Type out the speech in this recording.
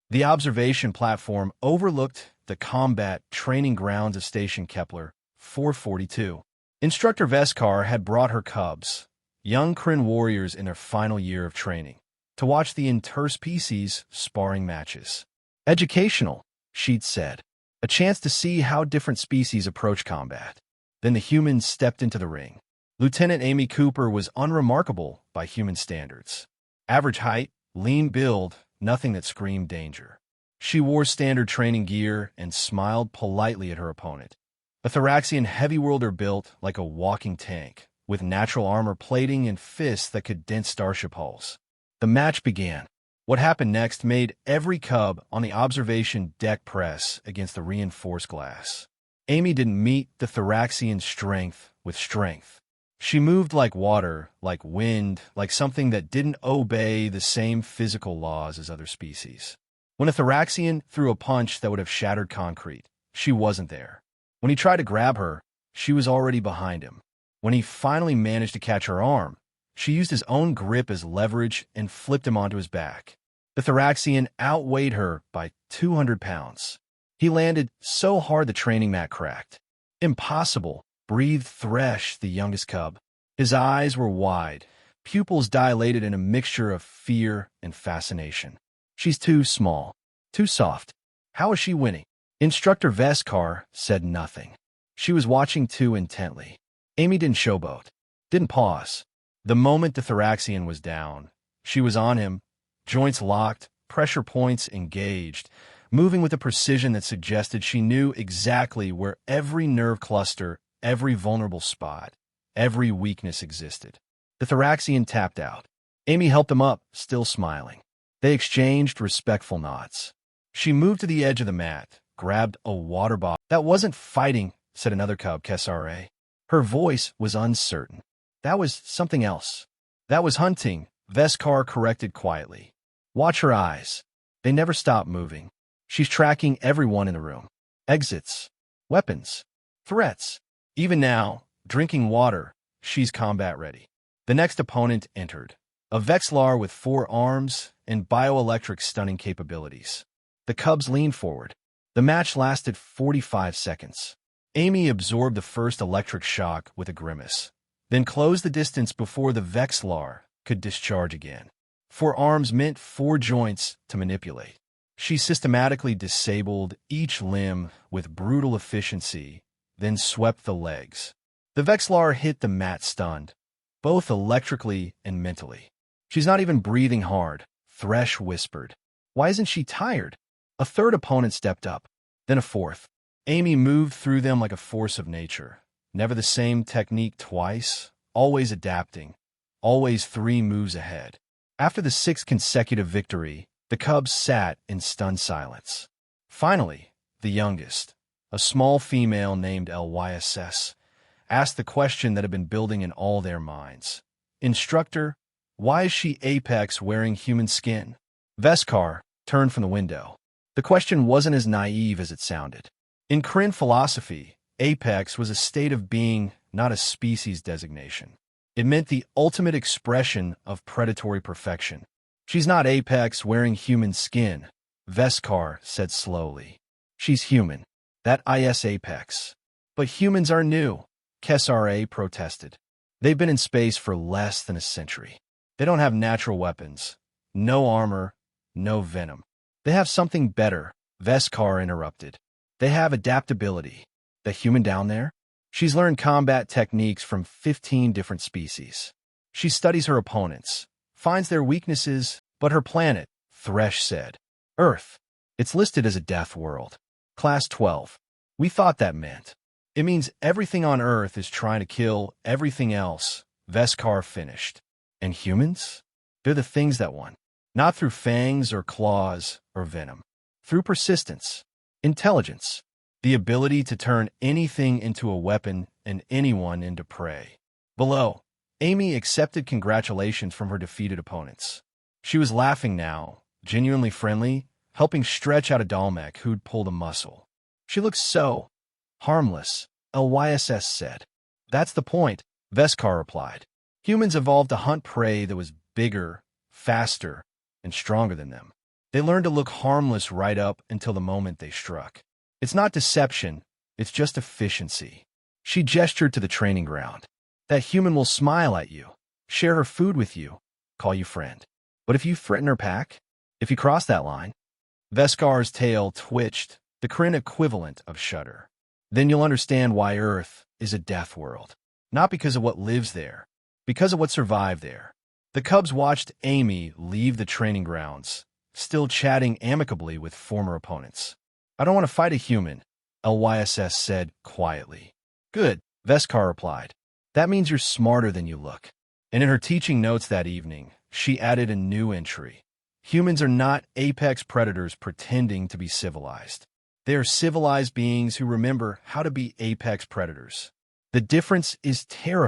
The observation platform overlooked the combat training grounds of Station Kepler 442. Instructor Veskar had brought her cubs, young Kryn warriors in their final year of training, to watch the interspecies sparring matches. Educational, she'd said. A chance to see how different species approach combat. Then the humans stepped into the ring. Lieutenant Amy Cooper was unremarkable by human standards. Average height, lean build, nothing that screamed danger. She wore standard training gear and smiled politely at her opponent. A Thoraxian heavy worlder built like a walking tank, with natural armor plating and fists that could dent starship hulls. The match began. What happened next made every cub on the observation deck press against the reinforced glass. Amy didn't meet the Thoraxian strength with strength. She moved like water, like wind, like something that didn't obey the same physical laws as other species. When a Thoraxian threw a punch that would have shattered concrete, she wasn't there. When he tried to grab her, she was already behind him. When he finally managed to catch her arm, she used his own grip as leverage and flipped him onto his back. The Thoraxian outweighed her by 200 pounds. He landed so hard the training mat cracked. Impossible, breathed Thresh, the youngest cub. His eyes were wide, pupils dilated in a mixture of fear and fascination. She's too small, too soft. How is she winning? Instructor Veskar said nothing. She was watching too intently. Amy didn't showboat, didn't pause. The moment the Thoraxian was down, she was on him, joints locked, pressure points engaged, moving with a precision that suggested she knew exactly where every nerve cluster, every vulnerable spot, every weakness existed. The Thoraxian tapped out. Amy helped him up, still smiling. They exchanged respectful nods. She moved to the edge of the mat, grabbed a water bottle. That wasn't fighting, said another cub, Kesare. Her voice was uncertain. That was something else. That was hunting, Veskar corrected quietly. Watch her eyes. They never stop moving. She's tracking everyone in the room. Exits, weapons, threats. Even now, drinking water, she's combat ready. The next opponent entered. A Vexlar with 4 arms and bioelectric stunning capabilities. The cubs leaned forward. The match lasted 45 seconds. Amy absorbed the first electric shock with a grimace, then closed the distance before the Vexlar could discharge again. 4 arms meant 4 joints to manipulate. She systematically disabled each limb with brutal efficiency, then swept the legs. The Vexlar hit the mat stunned, both electrically and mentally. She's not even breathing hard, Thresh whispered. Why isn't she tired? A third opponent stepped up, then a fourth. Amy moved through them like a force of nature. Never the same technique twice, always adapting, always 3 moves ahead. After the 6th consecutive victory, the cubs sat in stunned silence. Finally, the youngest, a small female named Lyss, asked the question that had been building in all their minds. Instructor, why is she Apex wearing human skin? Veskar turned from the window. The question wasn't as naive as it sounded. In Kryn philosophy, Apex was a state of being, not a species designation. It meant the ultimate expression of predatory perfection. She's not Apex wearing human skin, Veskar said slowly. She's human. That is Apex. But humans are new, Kesare protested. They've been in space for less than a century. They don't have natural weapons, no armor, no venom. They have something better, Veskar interrupted. They have adaptability. The human down there? She's learned combat techniques from 15 different species. She studies her opponents, finds their weaknesses, but her planet, Thresh said. Earth. It's listed as a death world. Class 12. We thought that meant. It means everything on Earth is trying to kill everything else, Veskar finished. And humans? They're the things that won. Not through fangs or claws or venom. Through persistence, intelligence, the ability to turn anything into a weapon and anyone into prey. Below, Amy accepted congratulations from her defeated opponents. She was laughing now, genuinely friendly, helping stretch out a Dalmec who'd pulled a muscle. She looked so harmless, Lyss said. That's the point, Veskar replied. Humans evolved to hunt prey that was bigger, faster, and stronger than them. They learn to look harmless right up until the moment they struck. It's not deception, it's just efficiency. She gestured to the training ground. That human will smile at you, share her food with you, call you friend. But if you threaten her pack, if you cross that line, Veskar's tail twitched, the Kryn equivalent of shudder. Then you'll understand why Earth is a death world. Not because of what lives there, because of what survived there. The cubs watched Amy leave the training grounds, still chatting amicably with former opponents. I don't want to fight a human, LYSS said quietly. Good, Veskar replied. That means you're smarter than you look. And in her teaching notes that evening, she added a new entry. Humans are not apex predators pretending to be civilized. They are civilized beings who remember how to be apex predators. The difference is terrifying.